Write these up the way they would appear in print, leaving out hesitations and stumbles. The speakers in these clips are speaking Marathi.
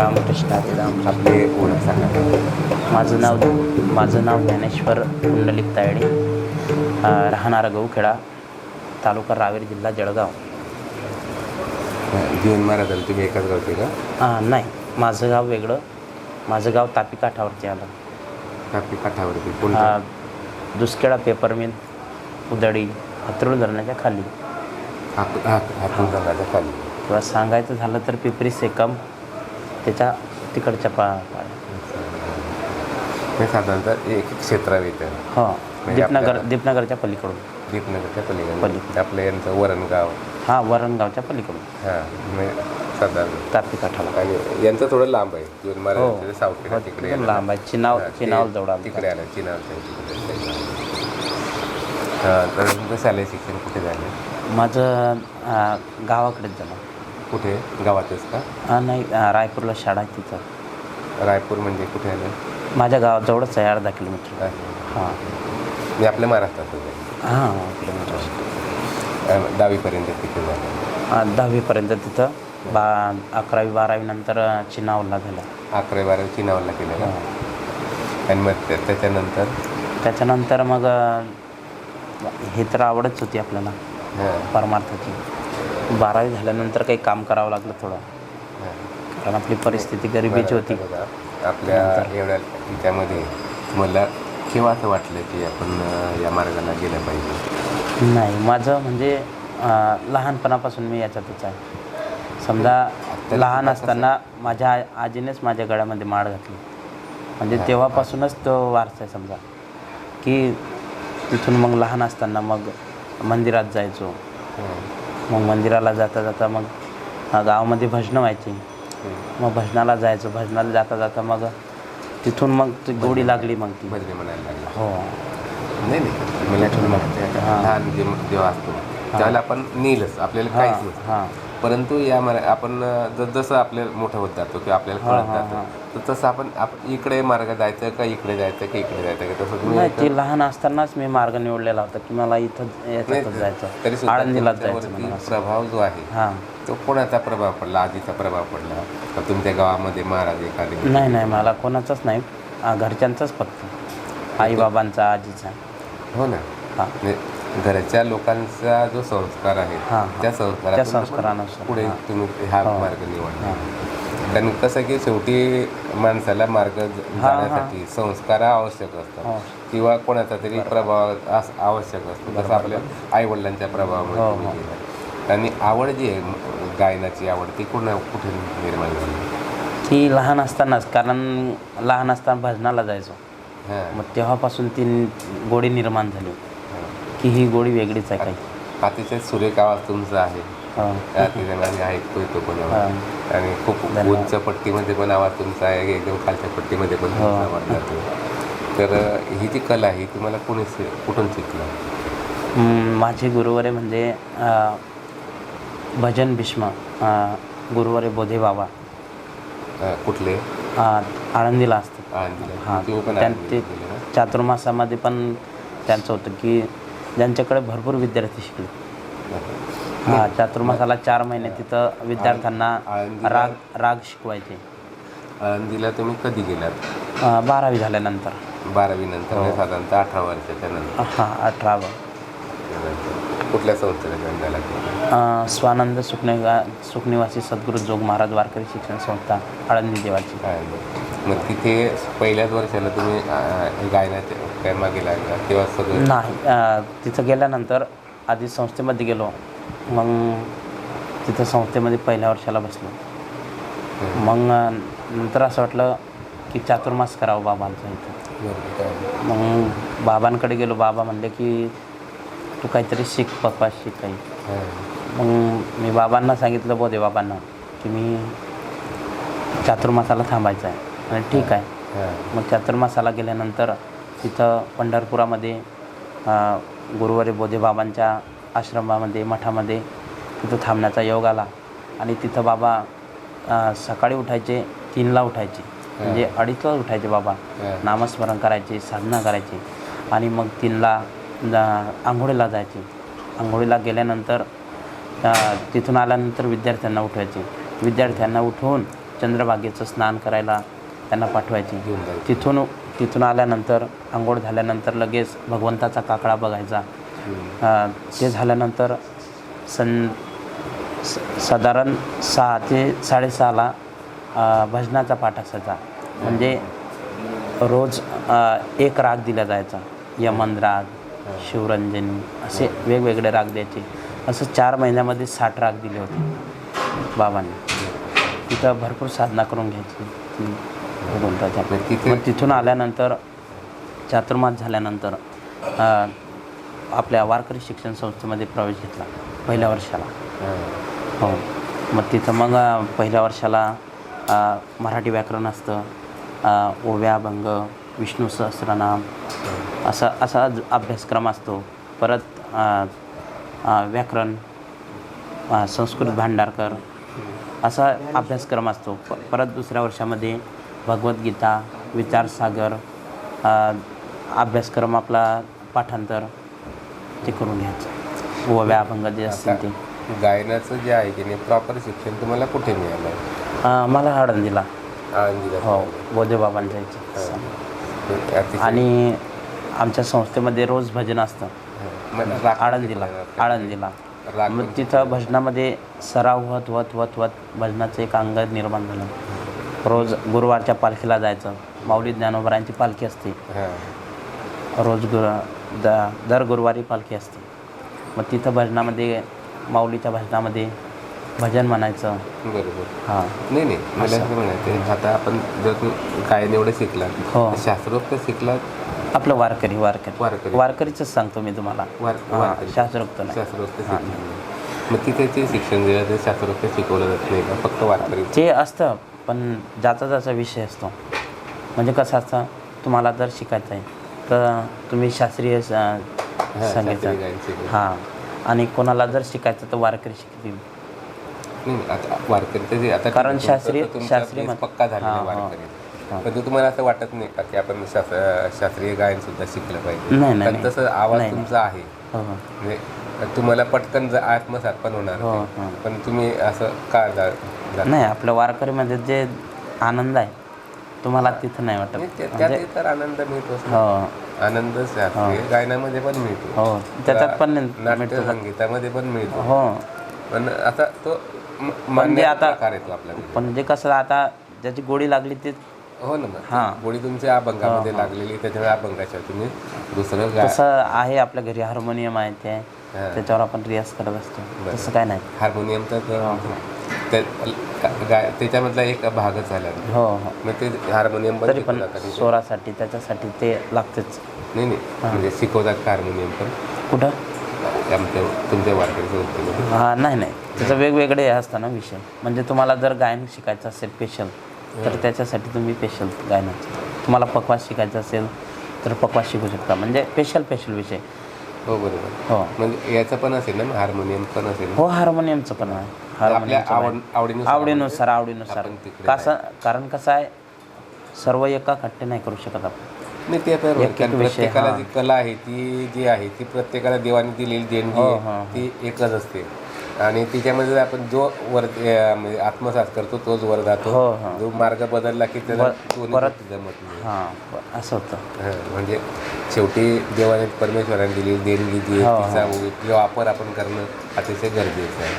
रामकृष्ण हरी राम. आपले ओळख सांगा. माझं नाव ज्ञानेश्वर पुंडलिक तायडे, राहणारा गहूखेडा, तालुका रावेर, जिल्हा जळगाव. जीवन महाराजांना तुम्ही एकाच गावचे का? नाही, माझं गाव वेगळं. माझं गाव तापी काठावरती आलं. तापी काठावरती कोणतं? दुसखेडा, पेपर मिल, उदडी, हत्रुळ धरणाच्या खाली. हातून धरणाच्या खाली. किंवा सांगायचं झालं तर पिपरी सेकम, त्याच्या तिकडच्या हे साधारणतः एक क्षेत्रावर येतं. हो, दीपनगरच्या पलीकडून. दीपनगरच्या पलीकडे आपलं यांचं वरणगाव. वरणगावच्या पलीकडून. म्हणजे साधारण तापी काठाला. आणि यांचं थोडं लांब आहे. जीवन महाराजांचं सावखेडा तिकडे लांब आहे. चिनाव जवळ तिकडे आलं. तर तुमचं शालेय शिक्षण कुठे झालं? माझं गावाकडेच झालं. कुठे? गावातच का? नाही, रायपूरला शाळा आहे तिथं. रायपूर म्हणजे कुठे आलं? माझ्या गावाजवळच आहे, अर्धा किलोमीटर. मी आपल्या महाराष्ट्रातच आहे. किलोमीटर. 10वीपर्यंत तिथे झालं. 10वीपर्यंत तिथं. 11वी 12वी नंतर चिनावला झालं. 11वी 12वी चिनावला केलं का? आणि मग त्याच्यानंतर मग हे तर आवडच होती आपल्याला परमार्थाची. 12वी झाल्यानंतर काही काम करावं लागलं थोडं, कारण आपली परिस्थिती गरिबीची होती. आपल्या एवढ्या त्याच्यामध्ये मला केव्हा असं वाटलं की आपण या मार्गाला गेलं पाहिजे? नाही, माझं म्हणजे लहानपणापासून मी याच्यातच आहे. समजा लहान असताना माझ्या आजीनेच माझ्या गळ्यामध्ये माळ घातली. म्हणजे तेव्हापासूनच तो वारसा आहे समजा. की तिथून मग लहान असताना मग मंदिरात जायचो. मग मंदिराला जाता जाता मग गावामध्ये भजनं व्हायची. मग भजनाला जायचो. भजनाला जाता जाता मग तिथून मग ती गोडी लागली. मग ती भजने म्हणायला लागली. हो. नाही लहान जेव्हा असतो त्यावेळेला आपण नेलच, आपल्याला काहीच नसतं. परंतु आपण जसं आपल्याला मोठं होत जातो किंवा आपल्याला कळत जातं, तर तसं आपण इकडे मार्ग जायचं का इकडे जायचं का इकडे जायचं का, तसं नाही. ते लहान असतानाच मी मार्ग निवडलेला होता की मला इथं याच्यातच जायचं, तरी आळंदीलाच जायचं. प्रभाव जो आहे तो कोणाचा प्रभाव पडला? आजीचा प्रभाव पडला का तुमच्या गावामध्ये महाराज एखादे? नाही, मला कोणाचाच नाही, घरच्यांचाच फक्त. आईबाबांचा, आजीचा. हो ना. घरच्या लोकांचा जो संस्कार आहे त्या संस्कारानुसार पुढे तुम्ही हा मार्ग निवडला. कारण कसं की शेवटी माणसाला मार्ग जाण्यासाठी संस्कार आवश्यक असतात किंवा कोणाचा तरी प्रभाव आवश्यक असतो. जसं आपल्या आईवडिलांच्या प्रभावामध्ये. आणि आवड जी आहे गायनाची आवड, ती कुठे निर्माण झाली? ती लहान असतानाच, कारण लहान असताना भजनाला जायचो. मग तेव्हापासून ती गोडी निर्माण झाली की ही गोडी वेगळीच आहे. काही अतिशय सुरेख आवाज तुमचा आहे. ऐकतोय तो पण आणि खूप उंच पट्टीमध्ये पण आवाज तुमचा आहे, एकदम खालच्या पट्टीमध्ये पण आवाज जातो. तर ही जी कला आहे तुम्हाला कुठून शिकलं? माझे गुरुवारे म्हणजे भजन भीष्म गुरुवारे बोधे बाबा. कुठले? आळंदीला असतात. ते चातुर्मासामध्ये पण त्यांचं होतं की ज्यांच्याकडे भरपूर विद्यार्थी शिकले. चातुर्मासाला 4 महिने तिथं विद्यार्थ्यांना राग शिकवायचे. आळंदीला तुम्ही कधी गेलात? 12वी झाल्यानंतर. 12वी नंतर साधारणतः 18 वर्षाच्या नंतर. 18. कुठल्या संस्थेला जॉईन झाला? स्वानंद सुखनिवासी सद्गुरू जोग महाराज वारकरी शिक्षण संस्था, आळंदी देवाची. मग तिथे पहिल्याच वर्षाला तुम्ही गायनाच्या काय गेला का तेव्हा सगळं? नाही, तिथं गेल्यानंतर आधी संस्थेमध्ये गेलो. मग तिथं संस्थेमध्ये पहिल्या वर्षाला बसलो. मग नंतर असं वाटलं की चातुर्मास करावं बाबांचं इथं. मग बाबांकडे गेलो. बाबा म्हणले की तू काहीतरी शिक पप्पा, शिक काही. मग मी बाबांना सांगितलं, बोधे बाबांना, की मी चातुर्मासाला थांबायचं आहे. आणि ठीक आहे. मग चातुर्मासाला गेल्यानंतर तिथं पंढरपुरामध्ये गुरुवारी बोधे बाबांच्या आश्रमामध्ये, मठामध्ये तिथं थांबण्याचा योग आला. आणि तिथं बाबा सकाळी उठायचे, 3ला उठायचे, म्हणजे 2:30ला उठायचे बाबा. नामस्मरण करायचे, साधना करायचे. आणि मग 3ला आंघोळीला जायचे. आंघोळीला गेल्यानंतर तिथून आल्यानंतर विद्यार्थ्यांना उठवायचे. विद्यार्थ्यांना उठवून चंद्रभागेचं स्नान करायला त्यांना पाठवायची. घेऊन जायचं. तिथून आल्यानंतर आंघोळ झाल्यानंतर लगेच भगवंताचा काकडा बघायचा. ते झाल्यानंतर साधारण 6 ते 6:30ला भजनाचा पाठ असायचा. म्हणजे रोज एक राग दिला जायचा. यमन राग, शिवरंजनी असे वेगवेगळे राग द्यायचे. असं 4 महिन्यामध्ये 60 राग दिले होते बाबांनी. तिथं भरपूर साधना करून घ्यायची भगवंताच्या. मग तिथून आल्यानंतर चातुर्मास झाल्यानंतर आपल्या वारकरी शिक्षण संस्थेमध्ये प्रवेश घेतला पहिल्या वर्षाला. हो. मग तिथं मग पहिल्या वर्षाला मराठी व्याकरण असतं, ओव्या, अभंग, विष्णू सहस्रनाम असा अभ्यासक्रम असतो. परत व्याकरण, संस्कृत भांडारकर असा अभ्यासक्रम असतो. परत दुसऱ्या वर्षामध्ये भगवद्गीता, विचारसागर अभ्यासक्रम आपला पाठांतर ते करून घ्यायचं. ओव्या, अभंग जे असतील ते. गायनाचं जे आहे की नाही प्रॉपर शिक्षण तुम्हाला कुठे मिळालं? मला आळंदीला. आळंदीला? हो, बोधेबाबांच्या इथे. आणि आमच्या संस्थेमध्ये रोज भजन असतं आळंदीला. मग तिथं भजनामध्ये सराव होत भजनाचं एक अंग निर्माण झालं. रोज गुरुवारच्या पालखीला जायचं. माऊली ज्ञानोबरायांची पालखी असते रोज दर गुरुवारी पालखी असते. मग तिथं भजनामध्ये, माऊलीच्या भजनामध्ये भजन म्हणायचं. बरोबर. हां. नाही मला असं म्हणायचं, आता आपण जर तू काय एवढं शिकला, हो, शास्त्रोक्त शिकला आपलं वारकरीचंच सांगतो मी तुम्हाला. शास्त्रोक्त नाही. शास्त्रोक्त मग तिथे ते शिक्षण दिलं ते शास्त्रोक्त शिकवलं जात नाही का? फक्त वारकरी ते असतं, पण ज्याचा विषय असतो. म्हणजे कसं असतं, तुम्हाला जर शिकायचं आहे तर तुम्ही शास्त्रीय संगीत. हां. आणि कोणाला जर शिकायचं तर वारकरी शिकतील. आता वारकरी जे आता कारण शास्त्रीय पक्का झालेला वारकरी. पण तुम्हाला असं वाटत नाही का की आपण शास्त्रीय गायन सुद्धा शिकलं पाहिजे? नाही. तसं आवाज तुमचा आहे, म्हणजे तुम्हाला पटकन आत्मसात पण होणार. पण तुम्ही असं का नाही? आपल्या वारकरीमध्ये जे आनंद आहे तुम्हाला तिथं नाही वाटत? त्यात तर आनंद मिळतो. आनंद शास्त्रीय गायनामध्ये पण मिळतो. हो, त्याच्यात पण नाट्य संगीतामध्ये पण मिळतो. हो. पण आता तो म्हणजे आता येतो आपल्याला. पण जे कसं आता ज्याची गोडी लागली ते. हो ना. मग गोडी तुमच्या अभंगामध्ये लागलेली, त्याच्यामुळे अभंगाच्या तुम्ही दुसरं तसं आहे. आपल्या घरी हार्मोनियम आहे, ते त्याच्यावर आपण रियाज करत असतो. तसं काय नाही. हार्मोनियम तर त्याच्यामधला एक भागच झाला. हो. मग ते हार्मोनियम तरी पण स्वरासाठी त्याच्यासाठी ते लागतेच. नाही म्हणजे शिकवतात का हार्मोनियम पण? कुठं? तुमच्या वारकरी संस्थेमध्ये? नाही. त्याचं वेगवेगळे असतं ना विषय. म्हणजे तुम्हाला जर गायन शिकायचं असेल स्पेशल, तर त्याच्यासाठी तुम्ही स्पेशल गायनाचं. तुम्हाला पकवास शिकायचं असेल तर पकवास शिकू शकता. म्हणजे स्पेशल विषय. हो, बरोबर. हो. म्हणजे याचं पण असेल ना, हार्मोनियम पण असेल? हो, हार्मोनियमचं पण आहे. आवडीनुसार. कारण कसं आहे, सर्व एका खट्टे नाही करू शकत आपण. नाही, ते प्रत्येकाला जी कला आहे ती जी आहे ती प्रत्येकाला देवाने दिलेली देणगी ती एकच असते. आणि तिच्यामध्ये आपण जो म्हणजे आत्मसात करतो तोच वर जातो. जो मार्ग बदलला की त्याला परत जमत नाही. असं होतं. म्हणजे शेवटी देवाने परमेश्वराने दिलेली देणगी जी तिचा वापर आपण करणं अतिशय गरजेचं आहे.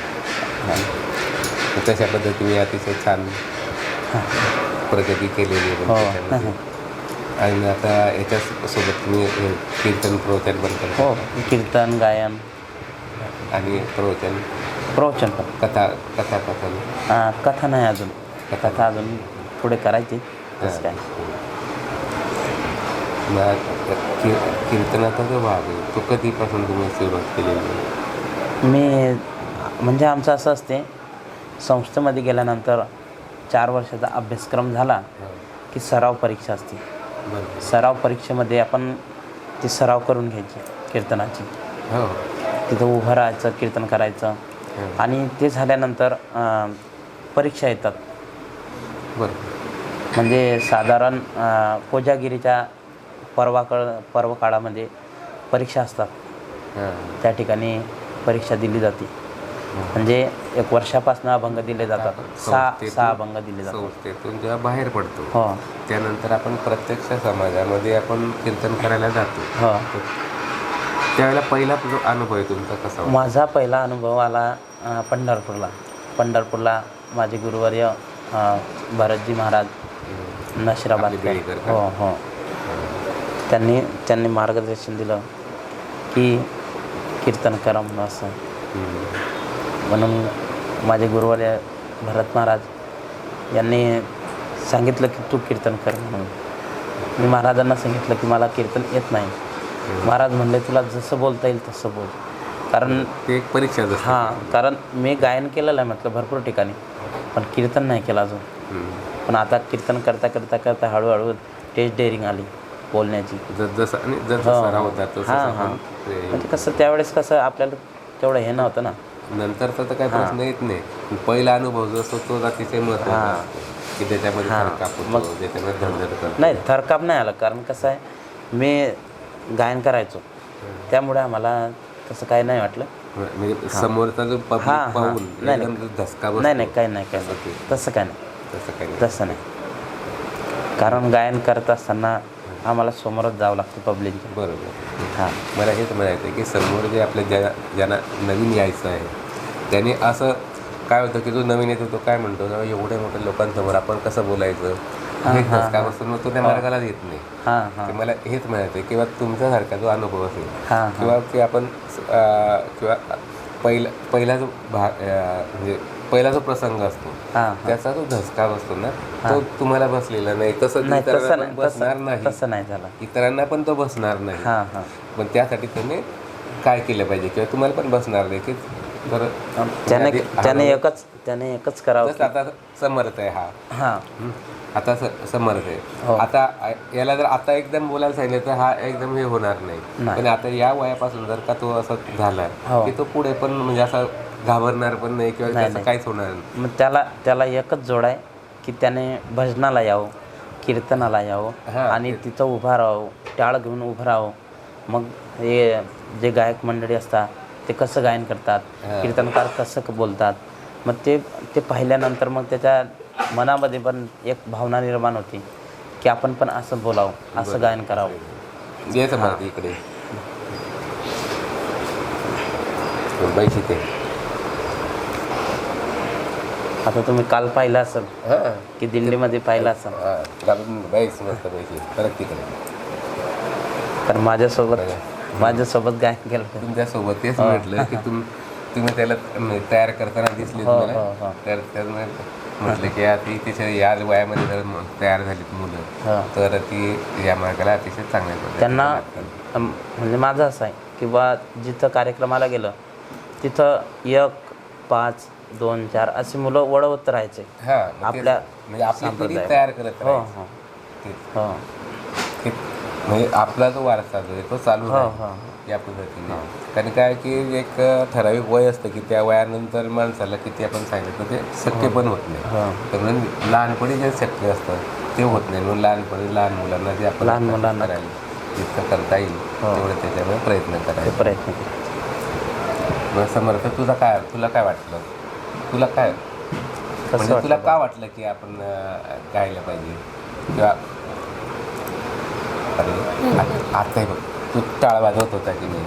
तशा पद्धतीने अतिशय छान प्रगती केलेली आहे. आणि आता याच्यासोबत तुम्ही कीर्तन प्रवचन पण करतो? हो, कीर्तन, गायन आणि प्रवचन पण. कथाकथन? कथा नाही अजून. कथा अजून पुढे करायची. तसं काय. कीर्तनाचा जो भाग आहे तो कधीपासून तुम्ही सुरुवात केलेली? मी म्हणजे आमचं असं असते, संस्थेमध्ये गेल्यानंतर 4 वर्षाचा अभ्यासक्रम झाला की सराव परीक्षा असते. सराव परीक्षेमध्ये आपण ती सराव करून घ्यायची कीर्तनाची. तिथं उभं राहायचं, कीर्तन करायचं. आणि ते झाल्यानंतर परीक्षा येतात. म्हणजे साधारण कोजागिरीच्या पर्व काळामध्ये परीक्षा असतात. त्या ठिकाणी परीक्षा दिली जाते. म्हणजे एक वर्षापासून अभंग दिले जातात, सहा अभंग दिले जातात. संस्थेतून जेव्हा बाहेर पडतो हो त्यानंतर आपण प्रत्यक्ष समाजामध्ये आपण कीर्तन करायला जातो. हो. त्यावेळेला पहिला जो अनुभव आहे तुमचा कसा होता? माझा पहिला अनुभव आला पंढरपूरला माझे गुरुवर्य भरतजी महाराज नशिराबादकर. हो हो. त्यांनी मार्गदर्शन दिलं की कीर्तन करा म्हणून असं. म्हणून माझे गुरुवर्य भरत महाराज यांनी सांगितलं की तू कीर्तन कर म्हणून. मी महाराजांना सांगितलं की मला कीर्तन येत नाही. महाराज म्हणले तुला जसं बोलता येईल तसं बोल, कारण ते एक परीक्षा. हां, कारण मी गायन केलेलं आहे म्हटलं भरपूर ठिकाणी, पण कीर्तन नाही केलं अजून. पण आता कीर्तन करता करता करता हळूहळू टेस्ट डेअरिंग आली बोलण्याची. हां हां. म्हणजे कसं त्यावेळेस कसं आपल्याला तेवढं हे नव्हतं ना. नंतरचा तर काही प्रश्न येत नाही. पहिला अनुभव जो असतो तो अतिशय महत्त्वाचा की त्याच्यामध्ये थरकाप नाही, थरकाप नाही आला. कारण कसं आहे मी गायन करायचो त्यामुळे आम्हाला तसं काही नाही वाटलं. म्हणजे समोरचा जो पब्लिक पाहून एकदम धसका बसतो. नाही काही नाही तसं काय नाही. कारण गायन करत असताना आम्हाला समोरच जावं लागतं पब्लिकच्या. बरोबर. हां, मला हेच म्हणायचं की समोर जे आपल्या ज्यांना नवीन यायचं आहे त्याने असं काय होतं की जो नवीन येतो तो काय म्हणतो एवढ्या मोठ्या लोकांसमोर आपण कसं बोलायचं हे धसका बसून तो त्या मार्गाला येत नाही. मला हेच म्हणायचं किंवा तुमच्यासारखा जो अनुभव असेल किंवा की आपण किंवा पहिला जो भाग म्हणजे पहिला जो प्रसंग असतो त्याचा जो धसका बसतो ना तो तुम्हाला बसलेला नाही. तसं बसणार नाही. तसं नाही झालं. इतरांना पण तो बसणार नाही. पण त्यासाठी तुम्ही काय केलं पाहिजे किंवा तुम्हाला पण बसणार नाही की बरं त्याने एकच करावं. आता समर्थ आहे हा आता समर्थ आहे. आता याला जर आता एकदम बोलायला सांगितलं तर हा एकदम हे होणार नाही. पण आता या वयापासून जर का तो असं झाला की तो पुढे पण म्हणजे असं घाबरणार पण नाही किंवा त्याचं काहीच होणार नाही. मग त्याला एकच जोड आहे की त्याने भजनाला यावं, कीर्तनाला यावं आणि तिथं उभा राहावं, टाळ घेऊन उभं राहावं. मग हे जे गायक मंडळी असतात ते कसं गायन करतात, कीर्तनकार कसं बोलतात, मग ते पाहिल्यानंतर मग त्याच्या मनामध्ये पण एक भावना निर्माण होती की आपण पण असं बोलावं, असं गायन करावं. इकडे आता तुम्ही काल पाहिलं असेल की दिल्लीमध्ये पाहिलं असेल तर माझ्यासोबत गायन केलं. तुमच्यासोबत तेच म्हटलं की तुम्ही त्याला तयार करताना दिसले तर त्यामुळे म्हटलं की आता तिच्या या वयामध्ये जर तयार झालीत मुलं तर ती या मार्गाला अतिशय चांगल्या त्यांना म्हणजे माझं असं आहे की बा जिथं कार्यक्रमाला गेलं तिथं 1, 5, 2, 4 अशी मुलं वळवत राहायचे. आपल्या म्हणजे आपली पिढी तयार करत म्हणजे आपला जो वारसा जो आहे तो चालू या पद्धतीने. कारण काय की एक ठराविक वय असतं की त्या वयानंतर माणसाला किती आपण सांगितलं ते शक्य पण होत नाही. तर म्हणून लहानपणी जे शक्य असतं ते होत नाही. म्हणून लहानपणी लहान मुलांना जे आपण लहान मुलांना जितकं करता येईल तेवढं त्याच्यामुळे प्रयत्न मग समर्थ तुला काय वाटलं? तुला का वाटलं की आपण गायला पाहिजे किंवा आता बघ तू टाळ वाजवत होता की नाही,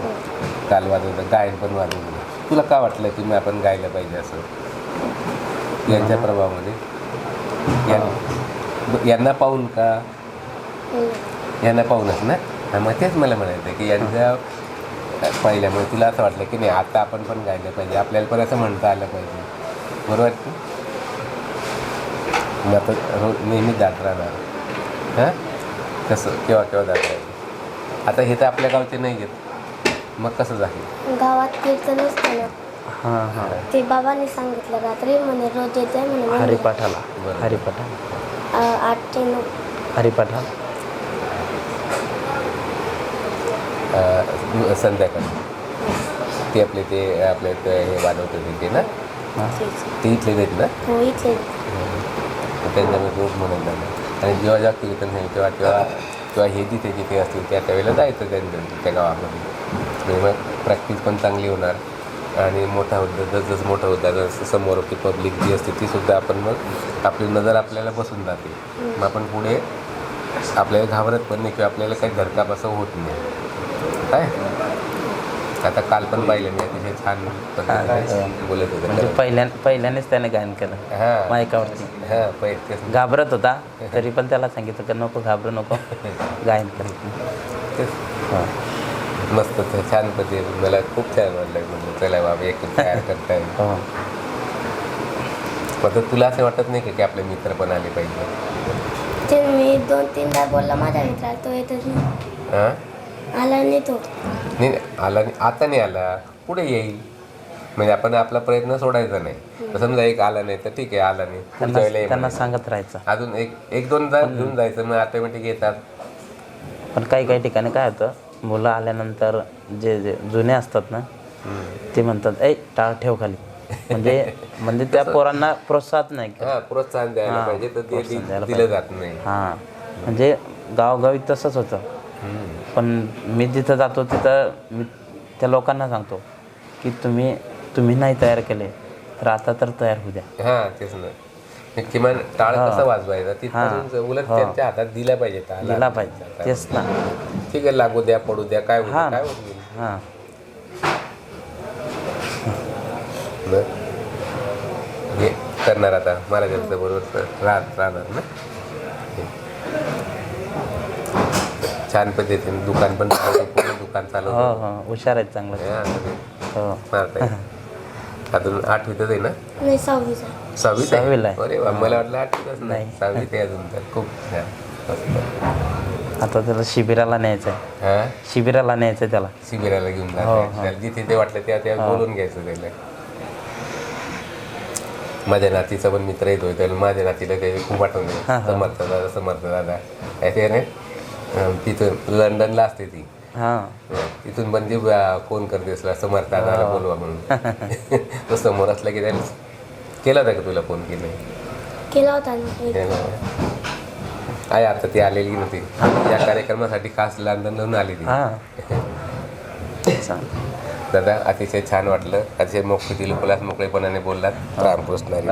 टाळ वाजवता गायन पण वाजवलं, तुला का वाटलं की मी आपण गायला पाहिजे असं यांच्या प्रभावामध्ये यांना पाहून का यांना पाहूनच ना. मग तेच मला म्हणायचं की यांच्या पहिल्यामुळे तुला असं वाटलं की नाही आता आपण पण गायला पाहिजे, आपल्याला पण असं म्हणता आलं पाहिजे. बरोबर की मी आता नेहमी जात राहणार कसं केव्हा जात राहायचं. आता हे तर आपल्या गावचे नाही घेत मग कसं जाईल गावात कीर्तन असतं ना ते बाबांनी सांगितलं रात्री म्हणे रोज येते म्हणे हरिपाठाला 8 ते 9 हरिपाठाला संध्याकाळी ते आपले हे वाजवत होते ते ना ते इथले आहेत ना. हो इथले त्यांना मी रोज म्हणून झालं. आणि जेव्हा कीर्तन आहे तेव्हा हे जिथे असतील त्यावेळेला जायचं त्या गावामध्ये. मग प्रॅक्टिस पण चांगली होणार आणि मोठा होता जसं मोठा होता जसं समोरची पब्लिक जी असते ती सुद्धा आपण मग आपली नजर आपल्याला बसून जाते. मग आपण पुढे आपल्याला घाबरत पण नाही किंवा आपल्याला काही धरकाप असं होत नाही काय. आता काल पण पाहिलं मी अतिशय छान पद्धतीने बोलत म्हणजे होते. पहिल्यानेच त्याने गायन केलं हां मायकावरती. हां पहिले घाबरत होता तरी पण त्याला सांगितलं की नको घाबरू नको, गायन कर. मस्त छान पद्धती मला खूप छान वाटलं. म्हणजे चला बाबा एक तयार करता येईल. हो. मग तुला असं वाटत नाही की आपले मित्र पण आले पाहिजे. ते मी 2-3दा बोलला माझ्या मित्राला, तो येतच नाही. हां आला नाही तो. नाही आला नाही, आता नाही आला पुढे येईल. म्हणजे आपण आपला प्रयत्न सोडायचा नाही. समजा एक आला नाही तर ठीक आहे, आला नाही पुढच्या वेळेला त्यांना सांगत राहायचं. अजून एक दोनदा घेऊन जायचं, मग ऑटोमॅटिक येतात. पण काही ठिकाणी काय होतं, मुलं आल्यानंतर जे जुने असतात ना ते म्हणतात ए टाळ ठेव खाली. म्हणजे त्या पोरांना प्रोत्साहन नाही. हां प्रोत्साहन द्यायला पाहिजे तर ते दिलं जात नाही. हां म्हणजे गावोगावी तसंच होतं. पण मी जिथं जातो तिथं मी त्या लोकांना सांगतो की तुम्ही नाही तयार केले तर आता तर तयार होऊ द्या. हां तेच ना. किमान टाळ कसं वाजवायचा तिथं उलट त्यांच्या हातात दिला पाहिजे. टाळ दिला पाहिजे. तेच ना. ठीक आहे, लागू द्या पडू द्या काय होईल काय होईल. हां हे करणार आता महाराजांच्या बरोबर राहणार ना. छान पद्धतीने दुकान पण पूर्ण दुकान चालू. हो हुशार आहेत चांगलं. हो अजून 8वीतच आहे ना. नाही 6वीचा. 6वीला आहे. अरे वा, मला वाटलं 8वीतच नाही. 6वीत आहे अजून तर. खूप आता त्याला शिबिराला न्यायचं आहे. हां शिबिराला न्यायचं आहे त्याला. शिबिराला घेऊन जायचं. जिथे ते वाटलं त्या बोलून घ्यायचं त्याला. माझ्या नातीचा पण मित्र येतोय, त्याला माझ्या नातीला काही खूप आठवण आहे. समर्थ दादा ते नाही तिथून लंडनला असते ती. तिथून पण ती फोन करते समर्थ दादाला बोलवा म्हणून. तो समोर असला की त्याने केला होता का तुला फोन की नाही? केला होता ना. आहे आता ती आलेली नव्हती या कार्यक्रमासाठी, खास लंडनहून आली ती. दादा अतिशय छान वाटलं. अतिशय मोकळी मोकळेपणाने बोललात. रामकृष्ण हरी.